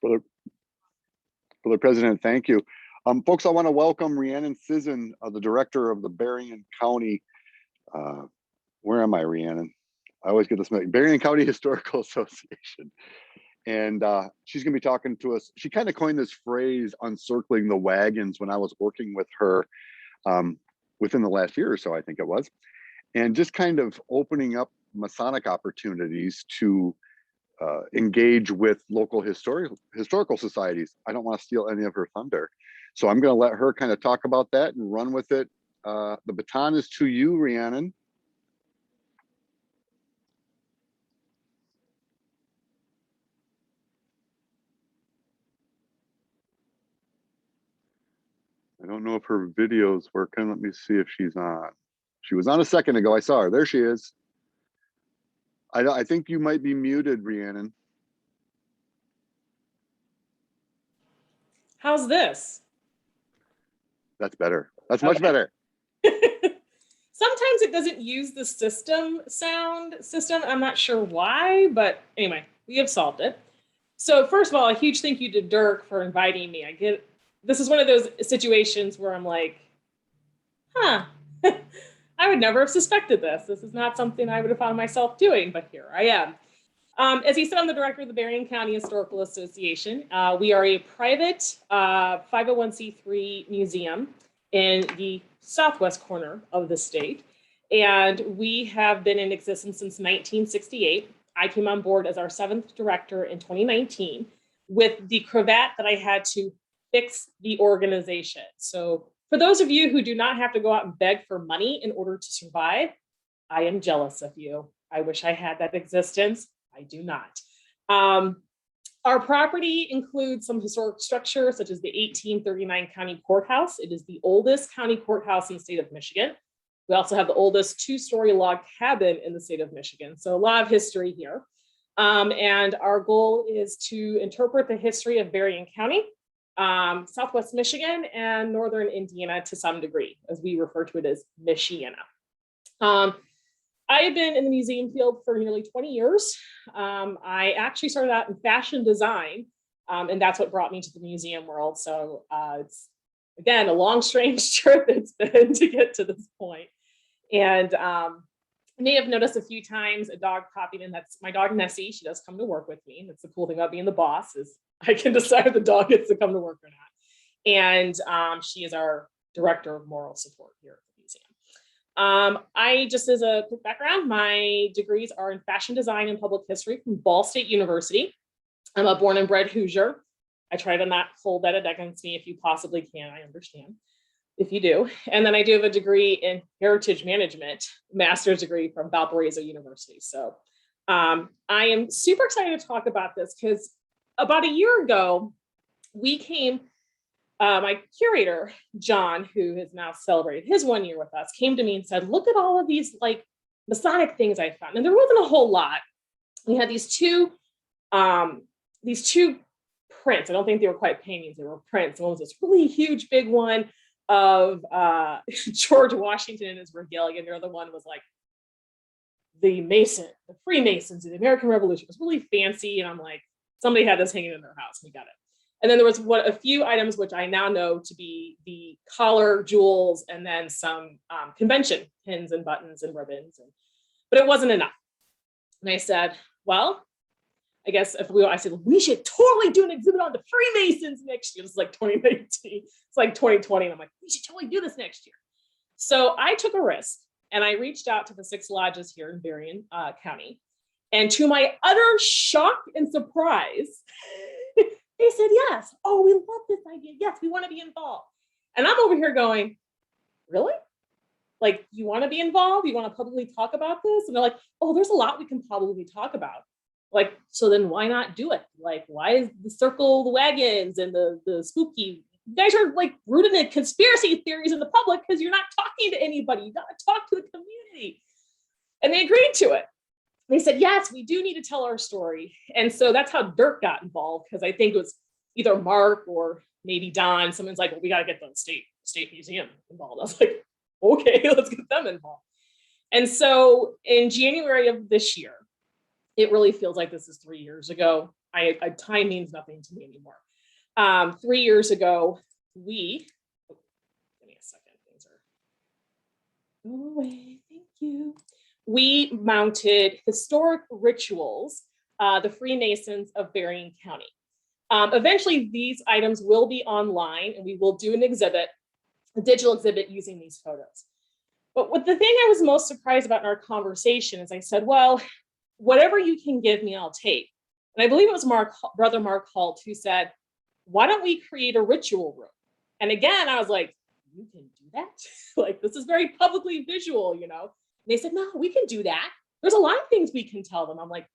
Brother, Brother President, thank you. Folks, I want to welcome Rhiannon Cizon, the director of the Berrien County, where am I, Rhiannon? I always get this, Berrien County Historical Association. And she's going to be talking to us. She kind of coined this phrase, uncircling the wagons, when I was working with her within the last year or so, I think it was. And just kind of opening up Masonic opportunities to engage with local historical societies. I don't want to steal any of her thunder. So I'm going to let her kind of talk about that and run with it. The baton is to you, Rhiannon. I don't know if her video's working. Let me see if she's on. She was on a second ago. I saw her. There she is. I think you might be muted, Rhiannon. How's this? That's better. That's much better. Sometimes it doesn't use the sound system. I'm not sure why, but anyway, we have solved it. So first of all, a huge thank you to Dirk for inviting me. This is one of those situations where I'm like, huh, I would never have suspected this. This is not something I would have found myself doing, but here I am. As he said, I'm the director of the Berrien County Historical Association. We are a private 501c3 museum in the southwest corner of the state. And we have been in existence since 1968. I came on board as our 7th director in 2019 with the cravat that I had to fix the organization. So for those of you who do not have to go out and beg for money in order to survive, I am jealous of you. I wish I had that existence. I do not. Our property includes some historic structures, such as the 1839 County Courthouse. It is the oldest county courthouse in the state of Michigan. We also have the oldest 2-story log cabin in the state of Michigan. So a lot of history here. And our goal is to interpret the history of Berrien County, Southwest Michigan, and Northern Indiana to some degree, as we refer to it as Michiana. I have been in the museum field for nearly 20 years. I actually started out in fashion design, and that's what brought me to the museum world. So it's, again, a long, strange trip it's been to get to this point. And you may have noticed a few times a dog popping in. That's my dog, Nessie. She does come to work with me. That's the cool thing about being the boss, is I can decide if the dog gets to come to work or not. And she is our director of moral support here at the museum. I just, as a quick background, my degrees are in fashion design and public history from Ball State University. I'm a born and bred Hoosier. I try to not hold that against me if you possibly can. I understand if you do. And then I do have a degree in heritage management, master's degree from Valparaiso University. So I am super excited to talk about this because about a year ago, we came, my curator, John, who has now celebrated his 1 year with us, came to me and said, look at all of these like Masonic things I found. And there wasn't a whole lot. We had these two prints. I don't think they were quite paintings, they were prints. One was this really huge, big one of George Washington in his regalia. And the other one was like the Freemasons, the American Revolution. It was really fancy. And I'm like, somebody had this hanging in their house. We got it. And then there was a few items which I now know to be the collar, jewels, and then some convention pins and buttons and ribbons. But it wasn't enough. And I said, well, I guess I said, we should totally do an exhibit on the Freemasons next year. It's like 2019. It's like 2020. And I'm like, we should totally do this next year. So I took a risk and I reached out to the 6 lodges here in Berrien County. And to my utter shock and surprise, they said, yes. Oh, we love this idea. Yes, we want to be involved. And I'm over here going, really? Like, you want to be involved? You want to publicly talk about this? And they're like, oh, there's a lot we can publicly talk about. Like, so then why not do it? Like, why is the Circle the Wagons and the spooky? You guys are like rooted in conspiracy theories in the public because you're not talking to anybody. You got to talk to the community. And they agreed to it. They said, yes, we do need to tell our story. And so that's how Dirk got involved, because I think it was either Mark or maybe Don. Someone's like, well, we got to get the state museum involved. I was like, okay, let's get them involved. And so in January of this year, it really feels like this is 3 years ago. time means nothing to me anymore. 3 years ago, give me a second, things are going away, thank you. We mounted historic rituals, the Freemasons of Berrien County. Eventually, these items will be online and we will do an exhibit, a digital exhibit using these photos. But what the thing I was most surprised about in our conversation is I said, well, whatever you can give me, I'll take. And I believe it was Brother Mark Holt who said, why don't we create a ritual room? And again, I was like, you can do that? Like, this is very publicly visual, you know? And they said, no, we can do that. There's a lot of things we can tell them. I'm like,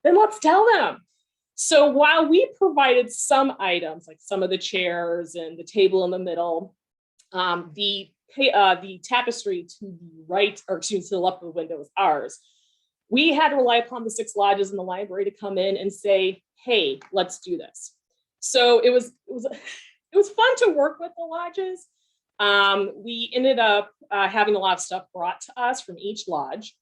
then let's tell them. So while we provided some items, like some of the chairs and the table in the middle, the tapestry to the right, or excuse me, to the left of the window is ours. We had to rely upon the 6 lodges in the library to come in and say, hey, let's do this. So it was fun to work with the lodges. We ended up having a lot of stuff brought to us from each lodge.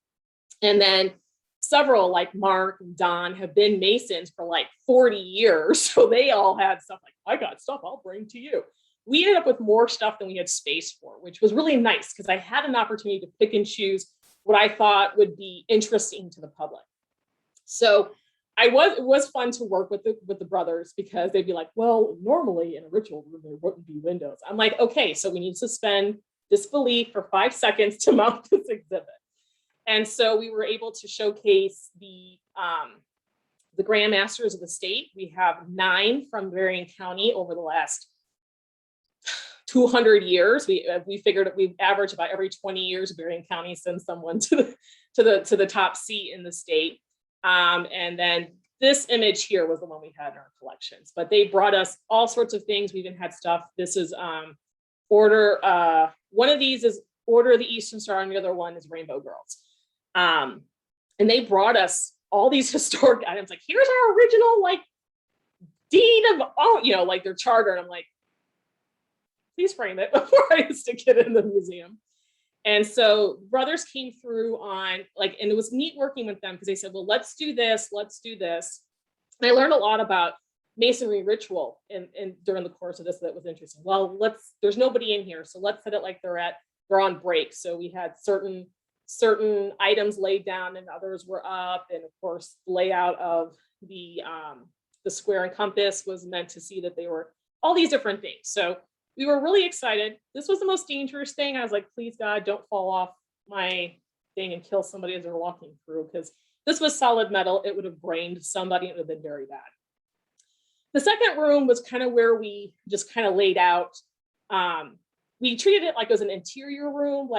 And then several, like Mark and Don, have been Masons for like 40 years. So they all had stuff like, I got stuff I'll bring to you. We ended up with more stuff than we had space for, which was really nice because I had an opportunity to pick and choose what I thought would be interesting to the public. So it was fun to work with the brothers because they'd be like, well, normally in a ritual room, there wouldn't be windows. I'm like, okay, so we need to suspend disbelief for 5 seconds to mount this exhibit. And so we were able to showcase the Grand Masters of the state. We have 9 from Berrien County over the last 200 years. We figured we've averaged about every 20 years, Berrien County sends someone to the top seat in the state. And then this image here was the one we had in our collections, but they brought us all sorts of things. We even had stuff. This is one of these is Order of the Eastern Star, and the other one is Rainbow Girls. And they brought us all these historic items, like here's our original like deed of, like their charter. And I'm like, please frame it before I stick it in the museum. And so brothers came through on and it was neat working with them because they said, well, let's do this. And I learned a lot about Masonry ritual during the course of this that was interesting. Well, there's nobody in here, so let's set it like they're on break. So we had certain items laid down and others were up. And of course, layout of the square and compass was meant to see that they were all these different things. So we were really excited. This was the most dangerous thing. I was like, please God, don't fall off my thing and kill somebody as they're walking through, because this was solid metal. It would have brained somebody. It would have been very bad. The second room was kind of where we just kind of laid out. We treated it like it was an interior room.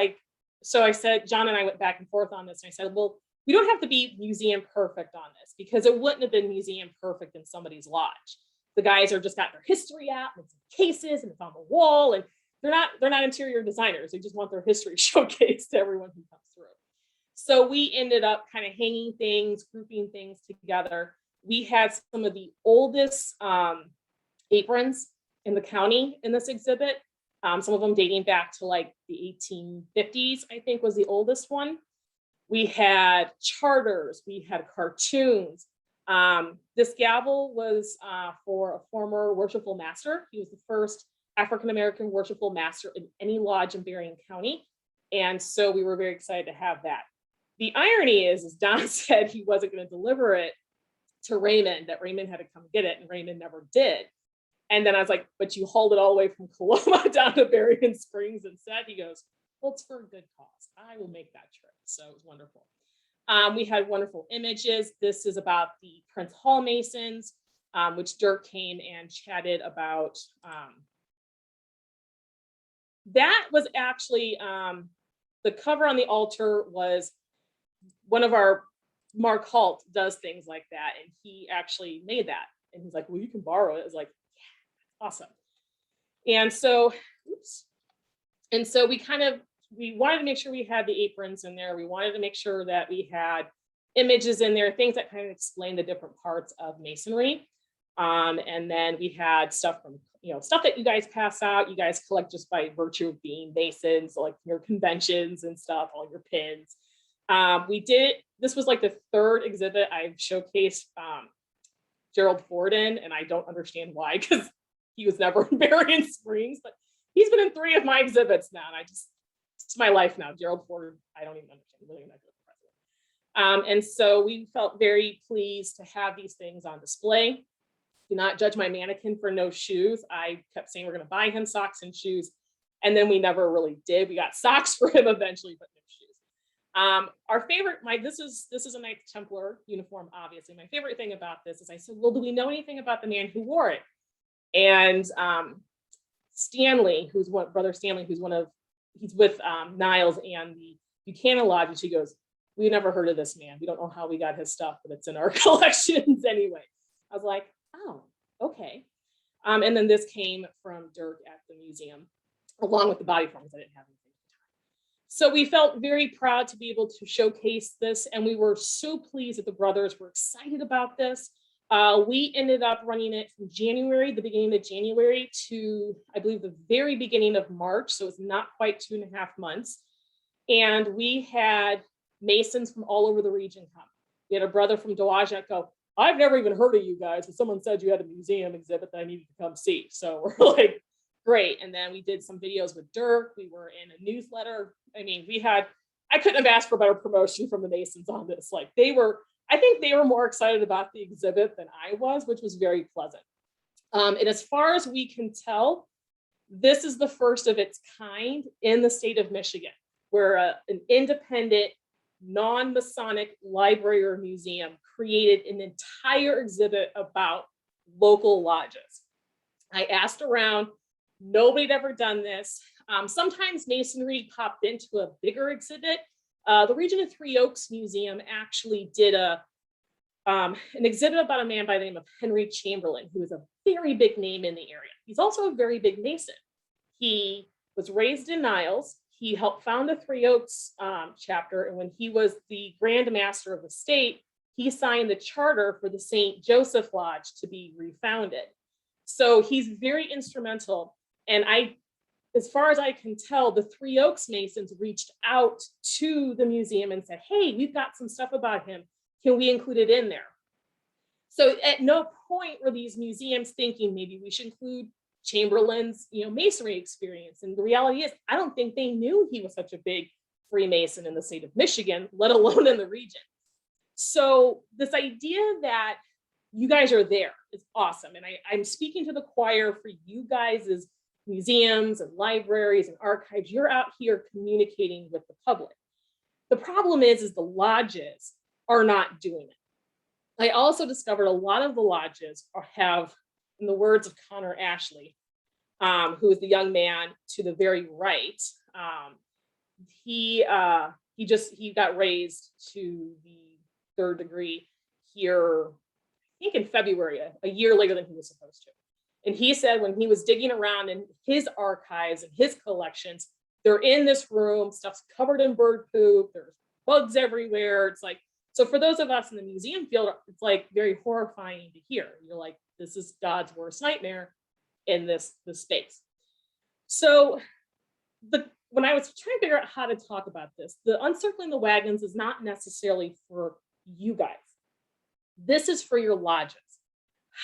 So I said, John and I went back and forth on this. And I said, well, we don't have to be museum perfect on this because it wouldn't have been museum perfect in somebody's lodge. The guys are just got their history out and it's in cases and it's on the wall, and they're not interior designers. They just want their history showcased to everyone who comes through. So we ended up kind of hanging things, grouping things together. We had some of the oldest aprons in the county in this exhibit. Some of them dating back to like the 1850s, I think was the oldest one. We had charters, we had cartoons. This gavel was for a former worshipful master. He was the first African-American worshipful master in any lodge in Berrien County. And so we were very excited to have that. The irony is Don said he wasn't going to deliver it to Raymond, that Raymond had to come get it, and Raymond never did. And then I was like, but you hauled it all the way from Coloma down to Berrien Springs and said, he goes, well, it's for a good cause. I will make that trip. So it was wonderful. We had wonderful images. This is about the Prince Hall Masons, which Dirk came and chatted about. That was actually, the cover on the altar was one of our, Mark Holt does things like that. And he actually made that. And he's like, well, you can borrow it. I was like, yeah, awesome. And so, And so we wanted to make sure we had the aprons in there. We wanted to make sure that we had images in there, things that kind of explain the different parts of Masonry. And then we had stuff from, stuff that you guys pass out, you guys collect just by virtue of being Masons, like your conventions and stuff, all your pins. This was like the third exhibit I've showcased Gerald Ford in, and I don't understand why, because he was never in Berrien Springs, but he's been in 3 of my exhibits now, and it's my life now. Gerald Ford, I don't even understand. Really not good president. And so we felt very pleased to have these things on display. Do not judge my mannequin for no shoes. I kept saying we're going to buy him socks and shoes, and then we never really did. We got socks for him eventually, but no shoes. Our favorite, this is a Knights Templar uniform, obviously. My favorite thing about this is I said, well, do we know anything about the man who wore it? And Stanley, Brother Stanley, he's with Niles and the Buchanan Lodges. He goes, we never heard of this man. We don't know how we got his stuff, but it's in our collections anyway. I was like, oh, okay. And then this came from Dirk at the museum, along with the body forms. I didn't have anything at the time. So we felt very proud to be able to showcase this, and we were so pleased that the brothers were excited about this. We ended up running it from January, the beginning of January, to, I believe, the very beginning of March. So it's not quite 2.5 months. And we had Masons from all over the region come. We had a brother from Dowagiac go, I've never even heard of you guys, but someone said you had a museum exhibit that I needed to come see. So we're like, great. And then we did some videos with Dirk. We were in a newsletter. I mean, I couldn't have asked for better promotion from the Masons on this. Like I think they were more excited about the exhibit than I was, which was very pleasant. And as far as we can tell, this is the first of its kind in the state of Michigan, where an independent, non-Masonic library or museum created an entire exhibit about local lodges. I asked around, nobody had ever done this. Sometimes Masonry popped into a bigger exhibit. The Region of Three Oaks Museum actually did an exhibit about a man by the name of Henry Chamberlain, who is a very big name in the area. He's also a very big Mason. He was raised in Niles. He helped found the Three Oaks chapter, and when he was the Grand Master of the state, he signed the charter for the St. Joseph Lodge to be refounded. So he's very instrumental, and as far as I can tell, the Three Oaks Masons reached out to the museum and said, hey, we've got some stuff about him. Can we include it in there? So at no point were these museums thinking maybe we should include Chamberlain's, Masonry experience. And the reality is, I don't think they knew he was such a big Freemason in the state of Michigan, let alone in the region. So this idea that you guys are there is awesome. And I'm speaking to the choir for you guys as museums and libraries and archives. You're out here communicating with the public. The problem is the lodges are not doing it. I also discovered a lot of the lodges have, in the words of Connor Ashley, who is the young man to the very right, he got raised to the 3rd degree here, I think in February, a year later than he was supposed to. And he said when he was digging around in his archives and his collections, they're in this room, stuff's covered in bird poop, there's bugs everywhere. It's like, so for those of us in the museum field, it's like very horrifying to hear. You're like, this is God's worst nightmare in this space. So when I was trying to figure out how to talk about this, the Uncircling the Wagons is not necessarily for you guys. This is for your lodges.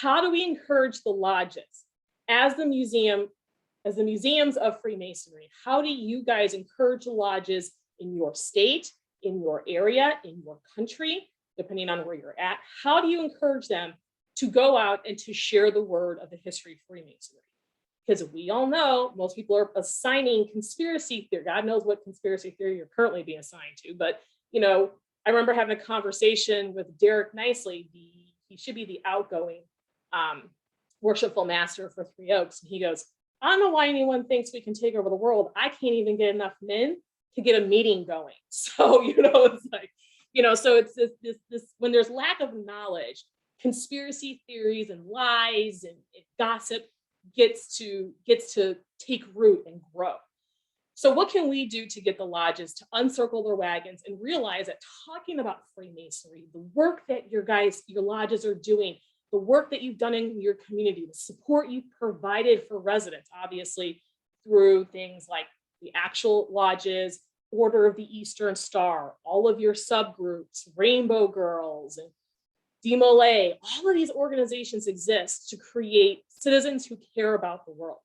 How do we encourage the lodges as the museums of Freemasonry? How do you guys encourage the lodges in your state, in your area, in your country, depending on where you're at? How do you encourage them to go out and to share the word of the history of Freemasonry? Because we all know most people are assigning conspiracy theory. God knows what conspiracy theory you're currently being assigned to. But, I remember having a conversation with Derek Nicely. He should be the outgoing worshipful master for Three Oaks. And he goes, I don't know why anyone thinks we can take over the world. I can't even get enough men to get a meeting going. So, it's like, so it's this when there's lack of knowledge, conspiracy theories and lies and gossip gets to take root and grow. So what can we do to get the lodges to uncircle their wagons and realize that talking about Freemasonry, the work that your lodges are doing, the work that you've done in your community, the support you've provided for residents, obviously through things like the actual lodges, Order of the Eastern Star, all of your subgroups, Rainbow Girls, and DMOA, all of these organizations exist to create citizens who care about the world.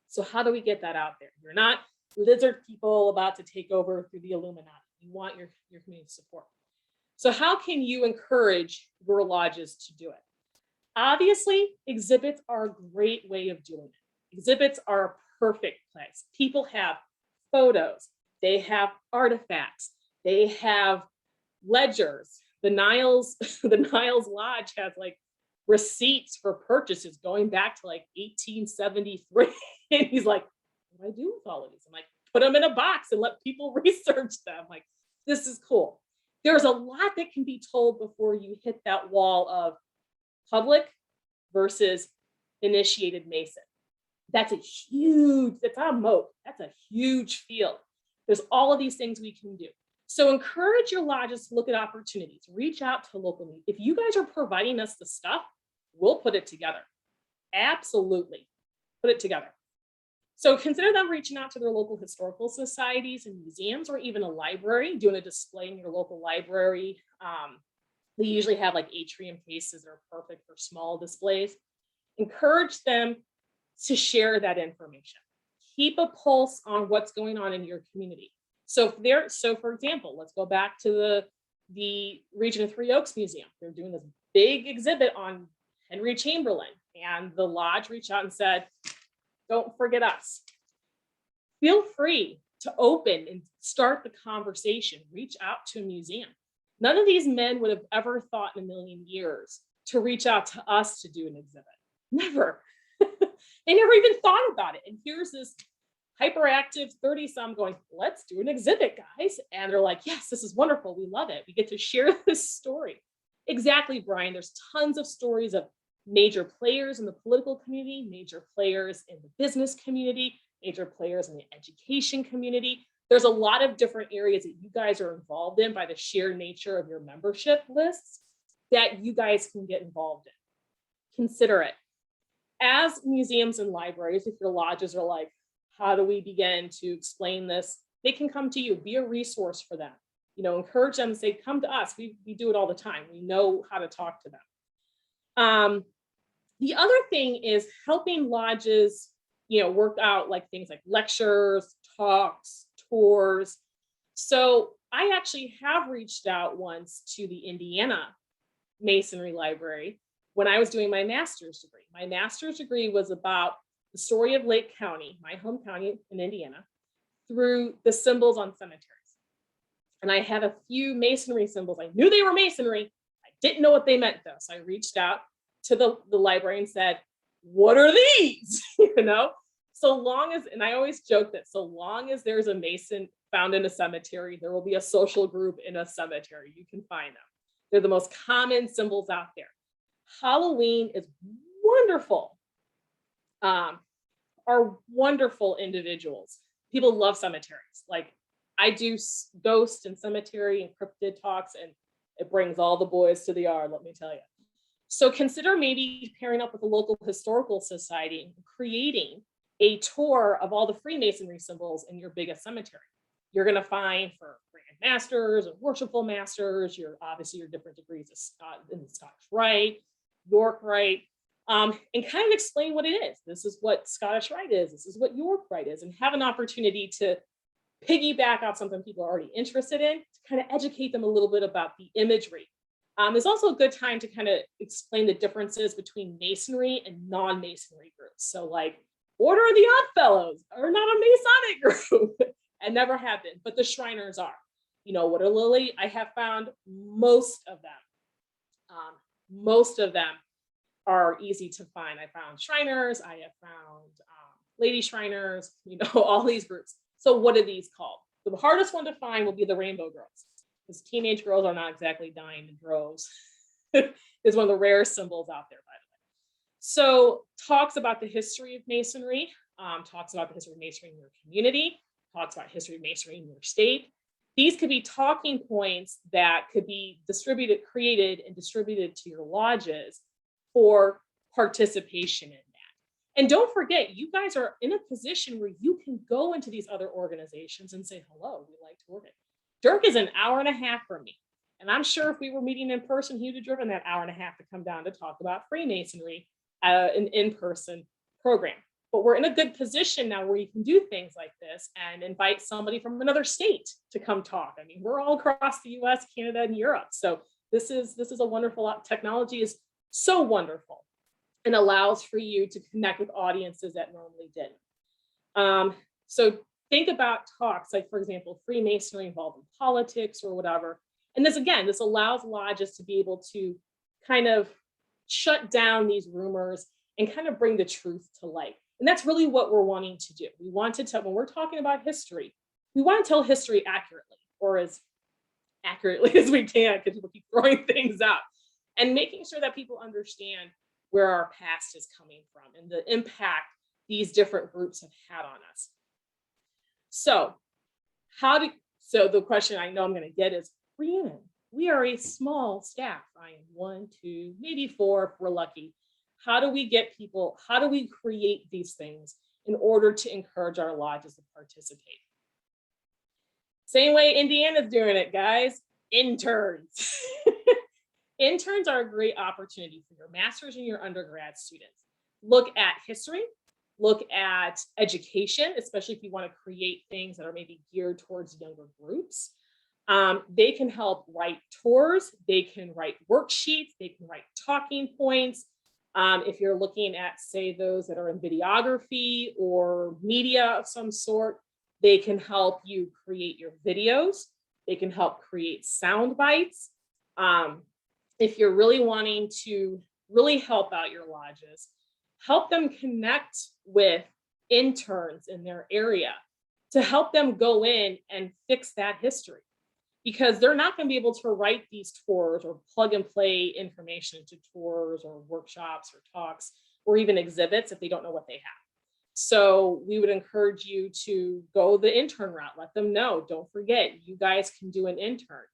So how do we get that out there? You're not lizard people about to take over through the Illuminati. You want your community support. So how can you encourage your lodges to do it? Obviously, exhibits are a great way of doing it. Exhibits are a perfect place. People have photos, they have artifacts, they have ledgers. The Niles Lodge has like receipts for purchases going back to like 1873. And he's like, what do I do with all of these? I'm like, put them in a box and let people research them. Like, this is cool. There's a lot that can be told before you hit that wall of public versus initiated Mason. That's not a moat. That's a huge field. There's all of these things we can do. So encourage your lodges to look at opportunities, reach out to local needs. If you guys are providing us the stuff, we'll put it together. Absolutely, put it together. So consider them reaching out to their local historical societies and museums, or even a library, doing a display in your local library. They usually have like atrium cases that are perfect for small displays. Encourage them to share that information. Keep a pulse on what's going on in your community. So for example, let's go back to the Region of Three Oaks Museum. They're doing this big exhibit on Henry Chamberlain, and the lodge reached out and said, don't forget us. Feel free to open and start the conversation, reach out to a museum. None of these men would have ever thought in a million years to reach out to us to do an exhibit. Never. They never even thought about it. And here's this hyperactive 30-some going, let's do an exhibit, guys. And they're like, yes, this is wonderful. We love it. We get to share this story. Exactly, Brian. There's tons of stories of major players in the political community, major players in the business community, major players in the education community. There's a lot of different areas that you guys are involved in by the sheer nature of your membership lists that you guys can get involved in. Consider it. As museums and libraries, if your lodges are like, how do we begin to explain this? They can come to you, be a resource for them. Encourage them to say, come to us. We do it all the time. We know how to talk to them. The other thing is helping lodges, work out like things like lectures, talks, tours. So I actually have reached out once to the Indiana Masonry Library when I was doing my master's degree. My master's degree was about the story of Lake County, my home county in Indiana, through the symbols on cemeteries. And I had a few masonry symbols. I knew they were masonry. I didn't know what they meant though. So I reached out to the library and said, what are these? So long as, and I always joke that so long as there's a Mason found in a cemetery, there will be a social group in a cemetery. You can find them. They're the most common symbols out there. Halloween is wonderful. Are wonderful individuals. People love cemeteries. Like I do ghost and cemetery and cryptid talks, and it brings all the boys to the yard, let me tell you. So consider maybe pairing up with a local historical society and creating a tour of all the Freemasonry symbols in your biggest cemetery. You're going to find for Grand Masters and Worshipful Masters, obviously your different degrees of in the Scottish Rite, York Rite, and kind of explain what it is. This is what Scottish Rite is. This is what York Rite is, and have an opportunity to piggyback off something people are already interested in, to kind of educate them a little bit about the imagery. It's also a good time to kind of explain the differences between Masonry and non-Masonry groups. So like Order of the Oddfellows are not a Masonic group and never have been, but the Shriners are. What are Lily? I have found most of them are easy to find. I found Shriners, I have found Lady Shriners, all these groups. So what are these called? The hardest one to find will be the Rainbow Girls, because teenage girls are not exactly dying in droves. It's one of the rarest symbols out there, by the way. So talks about the history of Masonry, talks about the history of Masonry in your community, talks about history of Masonry in your state. These could be talking points that could be created and distributed to your lodges for participation in that. And don't forget, you guys are in a position where you can go into these other organizations and say, hello, we'd like to work it. Dirk is an hour and a half from me. And I'm sure if we were meeting in person, he would have driven that hour and a half to come down to talk about Freemasonry, an in-person program. But we're in a good position now where you can do things like this and invite somebody from another state to come talk. I mean, we're all across the US, Canada, and Europe. So this is a wonderful, technology is so wonderful and allows for you to connect with audiences that normally didn't. So think about talks like, for example, Freemasonry involved in politics or whatever. And this, again, this allows lodges to be able to kind of shut down these rumors and kind of bring the truth to light. And that's really what we're wanting to do. We want to tell, when we're talking about history, we want to tell history accurately, or as accurately as we can, because people keep throwing things out, and making sure that people understand where our past is coming from and the impact these different groups have had on us. So the question I know I'm going to get is, Rhiannon, we are a small staff. I am 1, 2, maybe 4 if we're lucky. How do we get people, how do we create these things in order to encourage our lodges to participate? Same way Indiana's doing it, guys. Interns. Interns are a great opportunity for your master's and your undergrad students. Look at history, look at education, especially if you want to create things that are maybe geared towards younger groups. They can help write tours, they can write worksheets, they can write talking points. If you're looking at, say, those that are in videography or media of some sort, they can help you create your videos. They can help create sound bites. If you're really wanting to really help out your lodges, help them connect with interns in their area to help them go in and fix that history. Because they're not going to be able to write these tours or plug and play information into tours or workshops or talks or even exhibits if they don't know what they have. So we would encourage you to go the intern route. Let them know, don't forget, you guys can do an intern.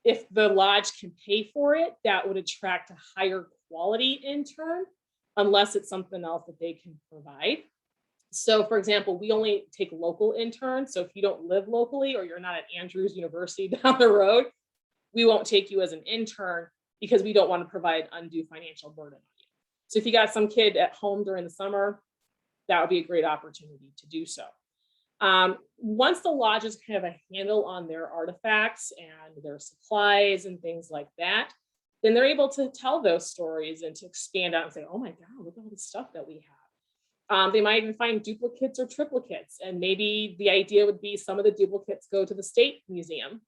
If the lodge can pay for it, that would attract a higher quality intern, unless it's something else that they can provide. So for example, we only take local interns. So if you don't live locally or you're not at Andrews University down the road, we won't take you as an intern because we don't want to provide undue financial burden on you. So if you got some kid at home during the summer, that would be a great opportunity to do so. Once the lodges kind of have a handle on their artifacts and their supplies and things like that, then they're able to tell those stories and to expand out and say, oh my God, look at all the stuff that we have. They might even find duplicates or triplicates. And maybe the idea would be some of the duplicates go to the state museum.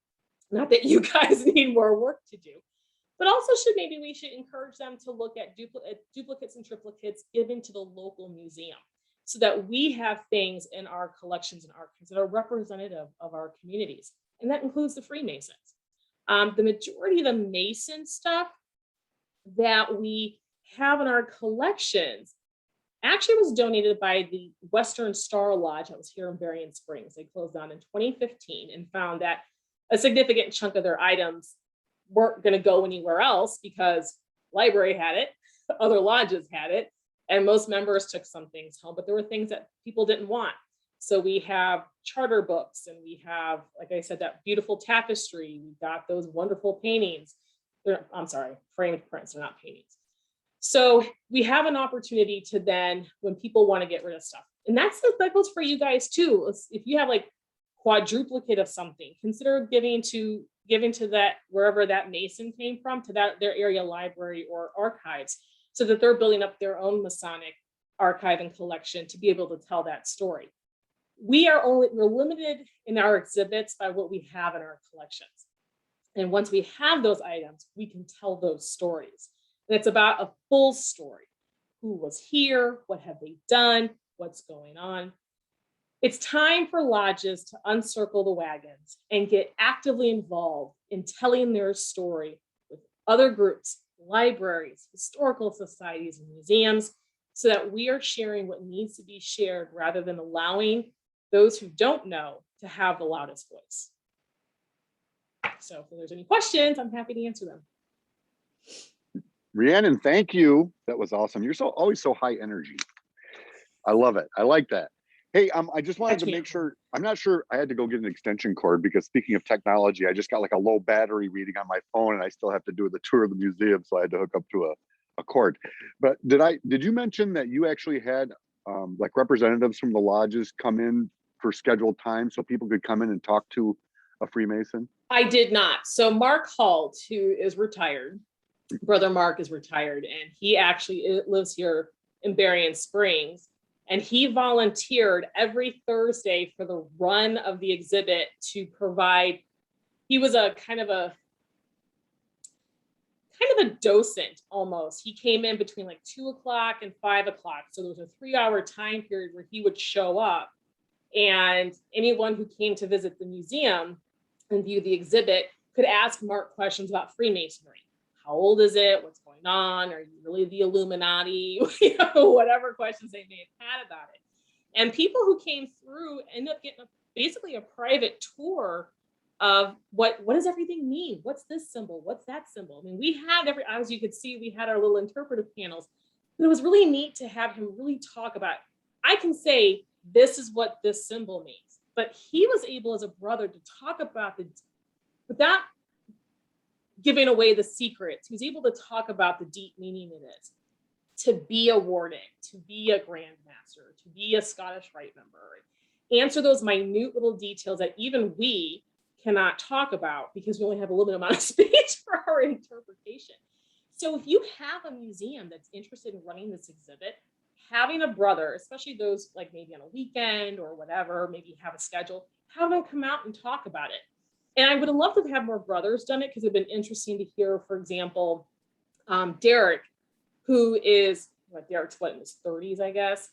Not that you guys need more work to do, but also we should encourage them to look at duplicates and triplicates given to the local museum so that we have things in our collections and archives that are representative of our communities. And that includes the Freemasons. The majority of the Mason stuff that we have in our collections actually was donated by the Western Star Lodge that was here in Berrien Springs. They closed down in 2015 and found that a significant chunk of their items weren't going to go anywhere else because library had it, other lodges had it, and most members took some things home, but there were things that people didn't want. So we have charter books, and we have, like I said, that beautiful tapestry. We got those wonderful paintings. I'm sorry, framed prints, they're not paintings. So we have an opportunity to then, when people want to get rid of stuff, and that goes for you guys too. If you have like quadruplicate of something, consider giving to that, wherever that Mason came from, to their area library or archives, so that they're building up their own Masonic archive and collection to be able to tell that story. We're limited in our exhibits by what we have in our collections. And once we have those items, we can tell those stories. And it's about a full story. Who was here? What have they done? What's going on? It's time for lodges to uncircle the wagons and get actively involved in telling their story with other groups, libraries, historical societies, and museums, so that we are sharing what needs to be shared rather than allowing those who don't know to have the loudest voice. So if there's any questions, I'm happy to answer them. Rhiannon, thank you. That was awesome. You're always so high energy. I love it. I like that. Hey, I just wanted to Catch me make up. sure, I'm not sure, I had to go get an extension cord because speaking of technology, I just got like a low battery reading on my phone and I still have to do the tour of the museum. So I had to hook up to a cord. But did you mention that you actually had like representatives from the lodges come in for scheduled time so people could come in and talk to a Freemason? I did not. So Mark Halt, who is retired, brother Mark is retired, and he actually lives here in Berrien Springs. And he volunteered every Thursday for the run of the exhibit to provide. He was a kind of a docent almost. He came in between like 2 o'clock and 5 o'clock. So there was a 3-hour time period where he would show up, and anyone who came to visit the museum and view the exhibit could ask Mark questions about Freemasonry. How old is it? What's going on? Are you really the Illuminati? Whatever questions they may have had about it. And people who came through ended up getting basically a private tour of what does everything mean? What's this symbol? What's that symbol? I mean, we had as you could see, we had our little interpretive panels, but it was really neat to have him really talk about, I can say, this is what this symbol means. But he was able as a brother to talk about without giving away the secrets. He was able to talk about the deep meaning it is to be a warden, to be a grandmaster, to be a Scottish Rite member, answer those minute little details that even we cannot talk about because we only have a limited amount of space for our interpretation. So if you have a museum that's interested in running this exhibit, having a brother, especially those like maybe on a weekend or whatever, maybe have a schedule, have them come out and talk about it. And I would have loved to have more brothers done it because it'd been interesting to hear, for example, Derek, who is, Derek's in his 30s, I guess,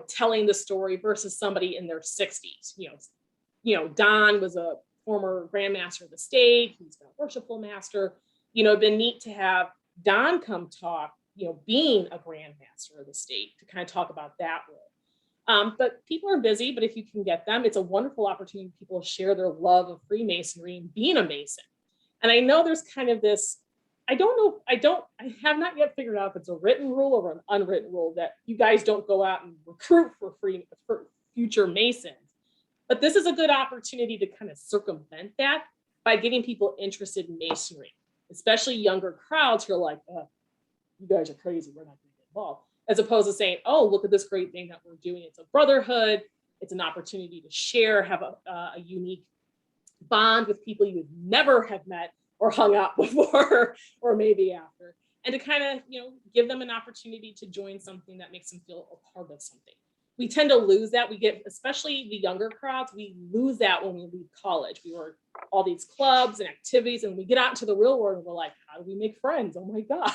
telling the story versus somebody in their 60s. Don was a former Grandmaster of the State. He's been a worshipful master. It'd been neat to have Don come talk, being a Grandmaster of the State, to kind of talk about that role. But people are busy, but if you can get them, it's a wonderful opportunity for people to share their love of Freemasonry and being a Mason. And I know there's kind of this, I have not yet figured out if it's a written rule or an unwritten rule that you guys don't go out and recruit for future Masons. But this is a good opportunity to kind of circumvent that by getting people interested in Masonry, especially younger crowds who are like, you guys are crazy, we're not going to get involved. As opposed to saying, oh, look at this great thing that we're doing. It's a brotherhood. It's an opportunity to share, have a unique bond with people you would never have met or hung out before or maybe after. And to kind of, give them an opportunity to join something that makes them feel a part of something. We tend to lose that. We get, especially the younger crowds, we lose that when we leave college. We were all these clubs and activities, and we get out into the real world and we're like, how do we make friends? Oh my God,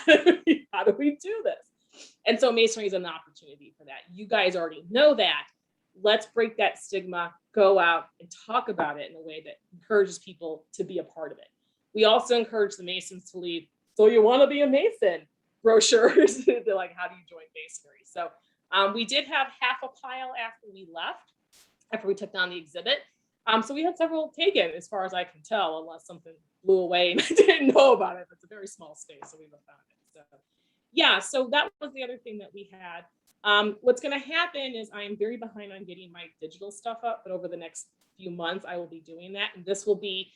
how do we do this? And so Masonry is an opportunity for that. You guys already know that. Let's break that stigma, go out and talk about it in a way that encourages people to be a part of it. We also encourage the Masons to leave, so you want to be a Mason, brochures. They're like, how do you join Masonry? So we did have half a pile after we left, after we took down the exhibit. So we had several taken, as far as I can tell, unless something blew away and I didn't know about it. It's a very small space, so we found it. So yeah, so that was the other thing that we had. What's going to happen is I am very behind on getting my digital stuff up, but over the next few months, I will be doing that. And this will be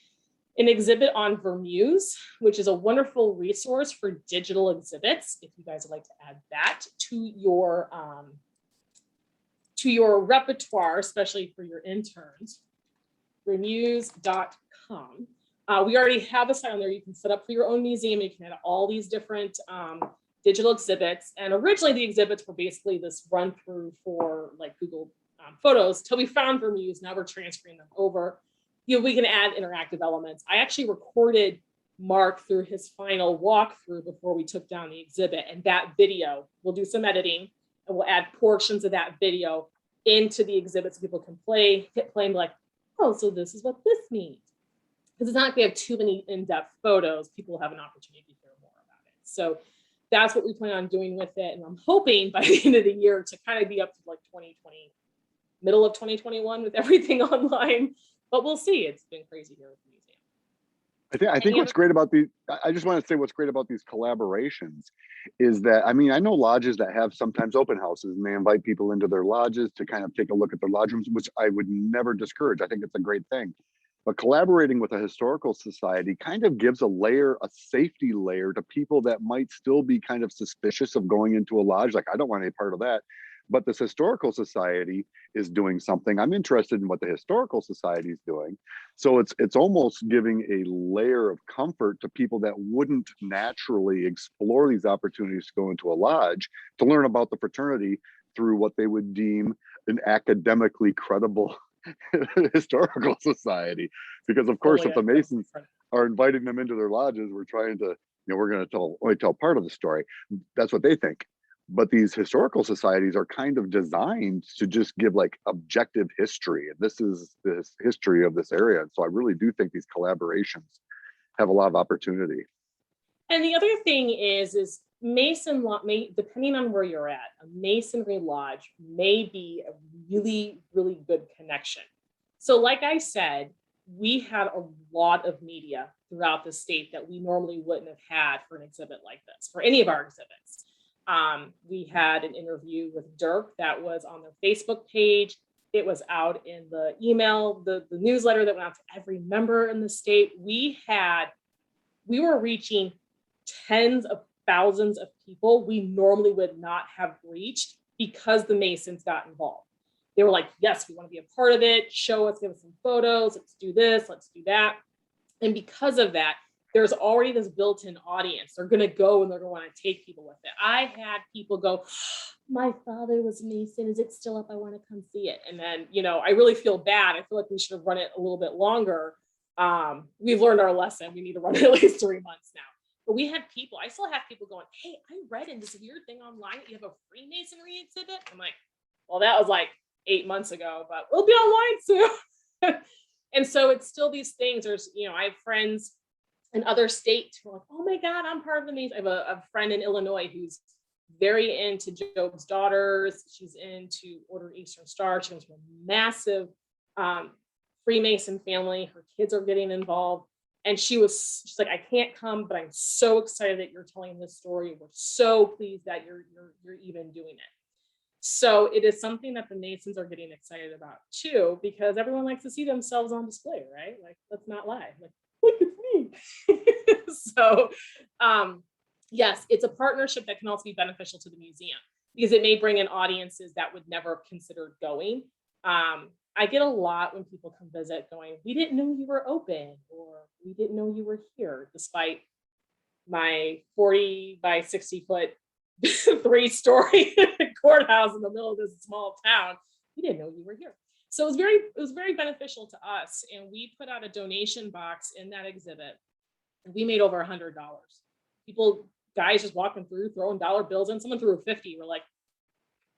an exhibit on Vermeuse, which is a wonderful resource for digital exhibits. If you guys would like to add that to your repertoire, especially for your interns, vermeuse.com. We already have a site on there. You can set up for your own museum. You can add all these different digital exhibits. And originally the exhibits were basically this run through for like Google Photos till we found Vermeuse. Now we're transferring them over. We can add interactive elements. I actually recorded Mark through his final walkthrough before we took down the exhibit. And that video, we'll do some editing and we'll add portions of that video into the exhibit so people can hit play and be like, oh, so this is what this means. Because it's not like we have too many in-depth photos, people have an opportunity to hear more about it. So that's what we plan on doing with it. And I'm hoping by the end of the year to kind of be up to like 2020, middle of 2021 with everything online. But we'll see. It's been crazy here at the museum. I think what's great about these, I just want to say what's great about these collaborations is that, I mean, I know lodges that have sometimes open houses and they invite people into their lodges to kind of take a look at their lodge rooms, which I would never discourage. I think it's a great thing. But collaborating with a historical society kind of gives a layer, a safety layer to people that might still be kind of suspicious of going into a lodge. Like, I don't want any part of that. But this historical society is doing something. I'm interested in what the historical society is doing. So it's almost giving a layer of comfort to people that wouldn't naturally explore these opportunities to go into a lodge to learn about the fraternity through what they would deem an academically credible historical society. Because of course, if the Masons are inviting them into their lodges, we're trying to, we're going to only tell part of the story. That's what they think. But these historical societies are kind of designed to just give like objective history. And this is the history of this area. And so I really do think these collaborations have a lot of opportunity. And the other thing is Mason, depending on where you're at, a Masonry lodge may be a really, really good connection. So like I said, we had a lot of media throughout the state that we normally wouldn't have had for an exhibit like this, for any of our exhibits. We had an interview with Dirk that was on their Facebook page. It was out in the email, the newsletter that went out to every member in the state. We were reaching tens of thousands of people we normally would not have reached because the Masons got involved. They were like, yes, we want to be a part of it. Show us, give us some photos. Let's do this. Let's do that. And because of that, there's already this built-in audience. They're going to go and they're going to want to take people with it. I had people go, my father was Mason. Is it still up? I want to come see it. And then, I really feel bad. I feel like we should have run it a little bit longer. We've learned our lesson. We need to run it at least 3 months now. But we had people, I still have people going, hey, I read in this weird thing online that you have a Freemasonry exhibit. I'm like, well, that was like 8 months ago, but we'll be online soon. And so it's still these things. There's, I have friends in other states who are like, oh my God, I'm part of the Mason. I have a friend in Illinois who's very into Job's Daughters. She's into Order Eastern Star. She comes from a massive Freemason family. Her kids are getting involved. And she's like, I can't come, but I'm so excited that you're telling this story. We're so pleased that you're even doing it. So it is something that the Masons are getting excited about too, because everyone likes to see themselves on display, right? Like, let's not lie. Like, look at me. So yes, it's a partnership that can also be beneficial to the museum because it may bring in audiences that would never have considered going. I get a lot when people come visit going, we didn't know you were open, or we didn't know you were here, despite my 40 by 60 foot 3-story courthouse in the middle of this small town. We didn't know you were here. So it was very beneficial to us. And we put out a donation box in that exhibit. And we made over $100. Guys just walking through, throwing dollar bills in. Someone threw a 50. We're like,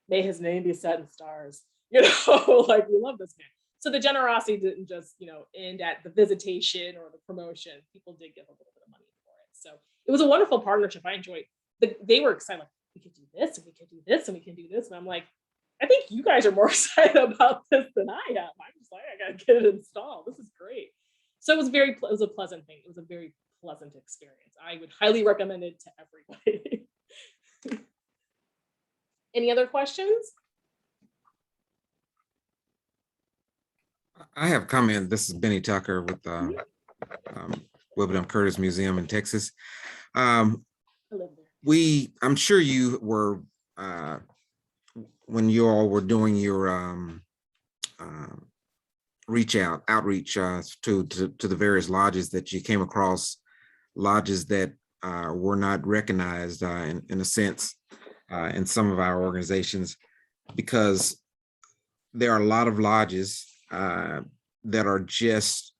may his name be set in stars. Like, we love this man. So the generosity didn't just, end at the visitation or the promotion. People did give a little bit of money for it. So it was a wonderful partnership. I enjoyed it. They were excited, like, we could do this, and we could do this, and we can do this. And I'm like, I think you guys are more excited about this than I am. I'm just like, I gotta get it installed. This is great. So it was a pleasant thing. It was a very pleasant experience. I would highly recommend it to everybody. Any other questions? I have a comment. This is Benny Tucker with Wilbur Curtis Museum in Texas. I'm sure you were, when you all were doing your outreach to the various lodges, that you came across lodges that were not recognized in a sense in some of our organizations, because there are a lot of lodges that are just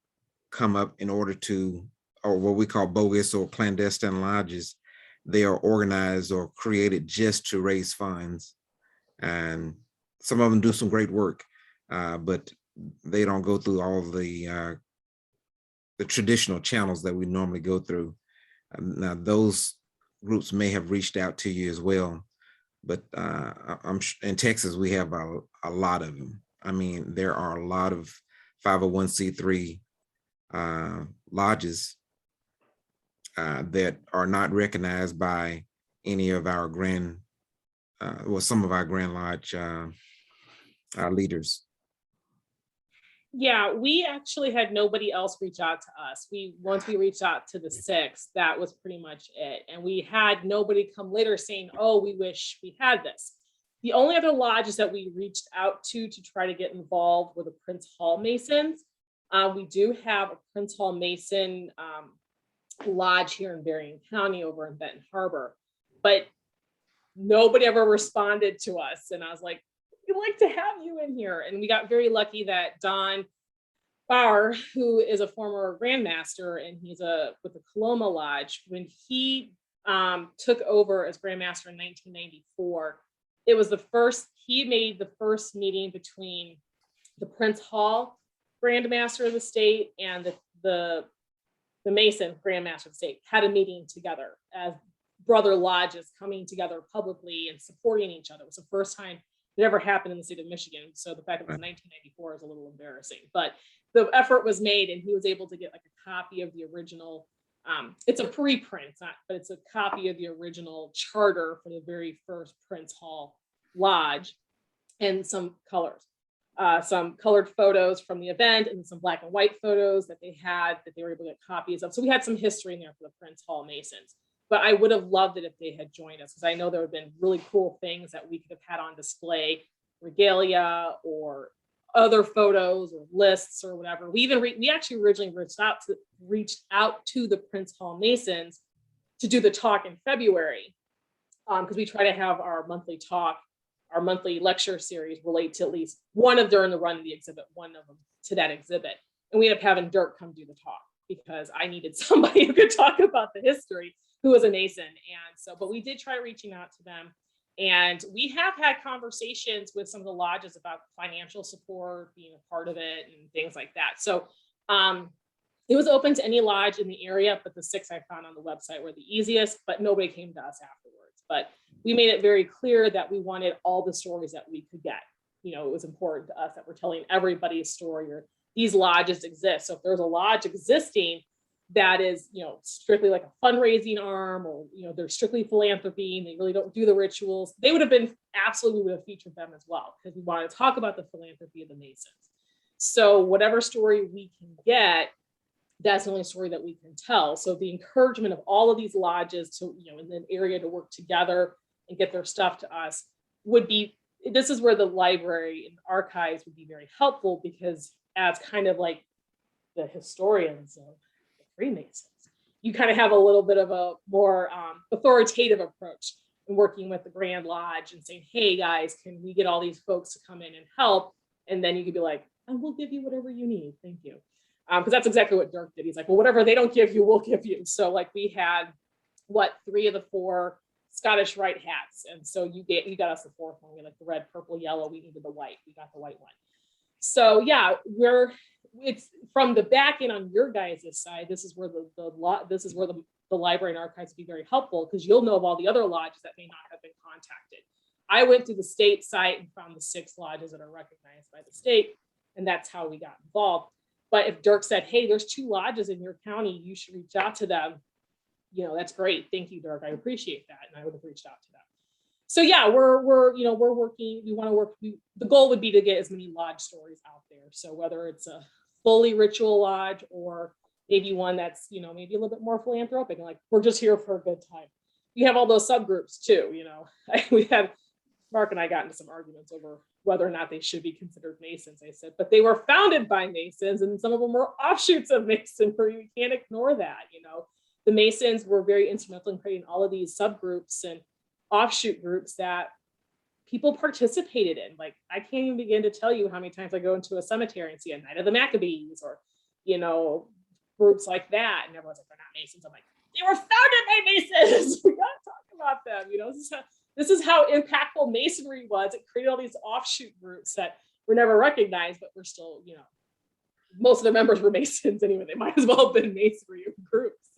come up in order to, or what we call bogus or clandestine lodges. They are organized or created just to raise funds. And some of them do some great work, but they don't go through all the traditional channels that we normally go through. Now, those groups may have reached out to you as well, but in Texas, we have a lot of them. I mean, there are a lot of 501c3 lodges that are not recognized by any of our some of our Grand Lodge leaders. Yeah, we actually had nobody else reach out to us. Once we reached out to the 6, that was pretty much it. And we had nobody come later saying, oh, we wish we had this. The only other lodges that we reached out to try to get involved were the Prince Hall Masons. We do have a Prince Hall Mason lodge here in Berrien County over in Benton Harbor, but nobody ever responded to us. And I was like, we'd like to have you in here. And we got very lucky that Don Bauer, who is a former Grandmaster, and he's with the Coloma Lodge, when he took over as Grandmaster in 1994, it was he made the first meeting between the Prince Hall Grandmaster of the state and the Mason Grandmaster of the state had a meeting together as brother lodges coming together publicly and supporting each other. It was the first time it ever happened in the state of Michigan. So the fact that it was 1994 is a little embarrassing, but the effort was made and he was able to get like a copy of the original. It's a preprint, but it's a copy of the original charter for the very first Prince Hall Lodge and some colors. Some colored photos from the event and some black and white photos that they were able to get copies of. So we had some history in there for the Prince Hall Masons. But I would have loved it if they had joined us, because I know there would have been really cool things that we could have had on display, regalia or other photos or lists or whatever. We actually originally reached out to the Prince Hall Masons to do the talk in February, because we try to have our monthly talk, our monthly lecture series relate to at least one of during the run of the exhibit, one of them to that exhibit. And we ended up having Dirk come do the talk because I needed somebody who could talk about the history, who was a Mason. And so, but we did try reaching out to them. And we have had conversations with some of the lodges about financial support, being a part of it and things like that. So it was open to any lodge in the area, but the 6 I found on the website were the easiest, but nobody came to us afterwards. But we made it very clear that we wanted all the stories that we could get. You know, it was important to us that we're telling everybody's story, or these lodges exist. So if there's a lodge existing that is, you know, strictly like a fundraising arm, or, you know, they're strictly philanthropy and they really don't do the rituals, they would have been absolutely, we would have featured them as well, because we wanted to talk about the philanthropy of the Masons. So whatever story we can get, that's the only story that we can tell. So the encouragement of all of these lodges to, you know, in the area to work together and get their stuff to us would be, this is where the library and archives would be very helpful, because as kind of like the historians of Freemasons, you kind of have a little bit of a more authoritative approach in working with the Grand Lodge and saying, hey guys, can we get all these folks to come in and help? And then you could be like, and we'll give you whatever you need. Thank you. Because that's exactly what Dirk did. He's like, well, whatever they don't give you, we'll give you. So like we had 3 of the 4 Scottish Rite hats. And so you got us the 4th one. We had like the red, purple, yellow. We needed the white. We got the white one. So yeah, it's from the back end on your guys' side. This is where the library and archives would be very helpful, because you'll know of all the other lodges that may not have been contacted. I went to the state site and found the 6 lodges that are recognized by the state, and that's how we got involved. But if Dirk said, hey, there's 2 lodges in your county, you should reach out to them, you know, that's great. Thank you, Dirk. I appreciate that. And I would have reached out to them. So yeah, we're working, we want to work, the goal would be to get as many lodge stories out there. So whether it's a fully ritual lodge or maybe one that's, you know, maybe a little bit more philanthropic, and like, we're just here for a good time. You have all those subgroups too, you know. Mark and I got into some arguments over whether or not they should be considered Masons. I said, but they were founded by Masons, and some of them were offshoots of Masonry. You can't ignore that, you know. The Masons were very instrumental in creating all of these subgroups and offshoot groups that people participated in. Like, I can't even begin to tell you how many times I go into a cemetery and see a Night of the Maccabees, or, you know, groups like that. And everyone's like, they're not Masons. I'm like, they were founded by Masons. We gotta talk about them. You know, this is how impactful Masonry was. It created all these offshoot groups that were never recognized, but we're still, you know, most of the members were Masons anyway. They might as well have been Masonry groups.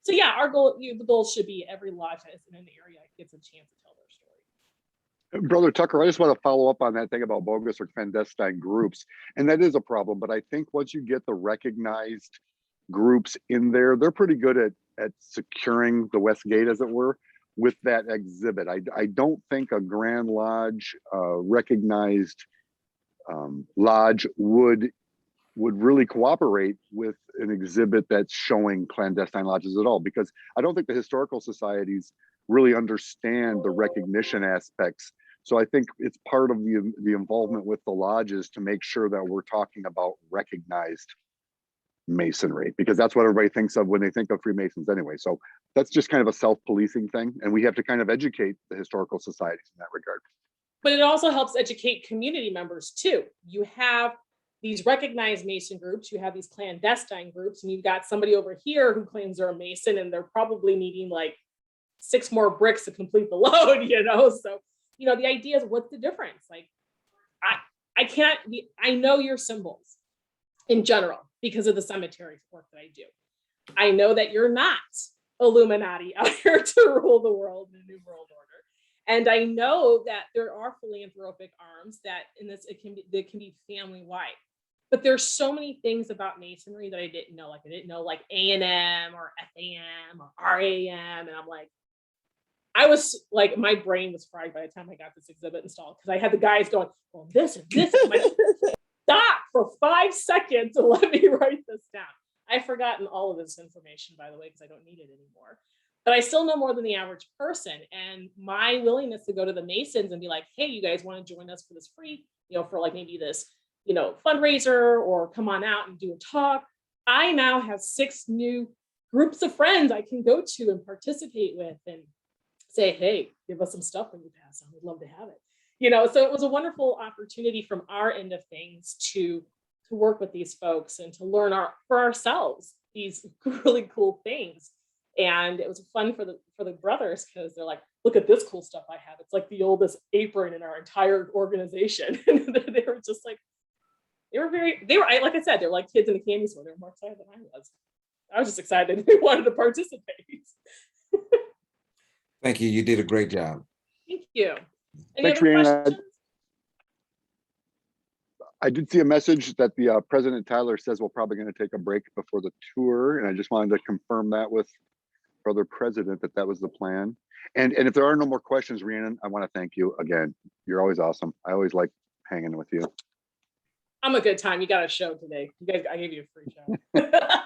So yeah, our goal, the goal should be every lodge that is in an area gets a chance to tell their story. Brother Tucker, I just want to follow up on that thing about bogus or clandestine groups. And that is a problem. But I think once you get the recognized groups in there, they're pretty good at at securing the West Gate, as it were, with that exhibit. I don't think a Grand Lodge recognized lodge would really cooperate with an exhibit that's showing clandestine lodges at all, because I don't think the historical societies really understand the recognition aspects. So I think it's part of the involvement with the lodges to make sure that we're talking about recognized Masonry, because that's what everybody thinks of when they think of Freemasons anyway. So that's just kind of a self-policing thing, and we have to kind of educate the historical societies in that regard. But it also helps educate community members too. You have these recognized Mason groups, you have these clandestine groups, and you've got somebody over here who claims they're a Mason and they're probably needing like 6 more bricks to complete the load, you know? So, you know, the idea is, what's the difference? Like, I know your symbols in general because of the cemetery work that I do. I know that you're not Illuminati out here to rule the world in a new world order. And I know that there are philanthropic arms that that can be family wide. But there's so many things about Masonry that I didn't know. Like I didn't know like A&M or FAM or RAM. And I'm like, I was like, my brain was fried by the time I got this exhibit installed, because I had the guys going, well, this and this. I'm like, stop for 5 seconds and let me write this down. I've forgotten all of this information, by the way, because I don't need it anymore. But I still know more than the average person. And my willingness to go to the Masons and be like, hey, you guys want to join us for this free, you know, for like maybe this, you know, fundraiser, or come on out and do a talk. I now have 6 new groups of friends I can go to and participate with and say, hey, give us some stuff when you pass on. We'd love to have it. You know, so it was a wonderful opportunity from our end of things to work with these folks and to learn for ourselves these really cool things. And it was fun for the brothers, because they're like, look at this cool stuff I have. It's like the oldest apron in our entire organization. And they were just like, like I said, they were like kids in a candy store. They were more excited than I was. I was just excited they wanted to participate. Thank you. You did a great job. Thank you. Any Thanks, other Rhiannon. questions? I did see a message that the President Tyler says we're probably going to take a break before the tour, and I just wanted to confirm that with Brother President that was the plan. And if there are no more questions, Rhiannon, I want to thank you again. You're always awesome. I always like hanging with you. I'm a good time. You got a show today. You guys, I gave you a free show.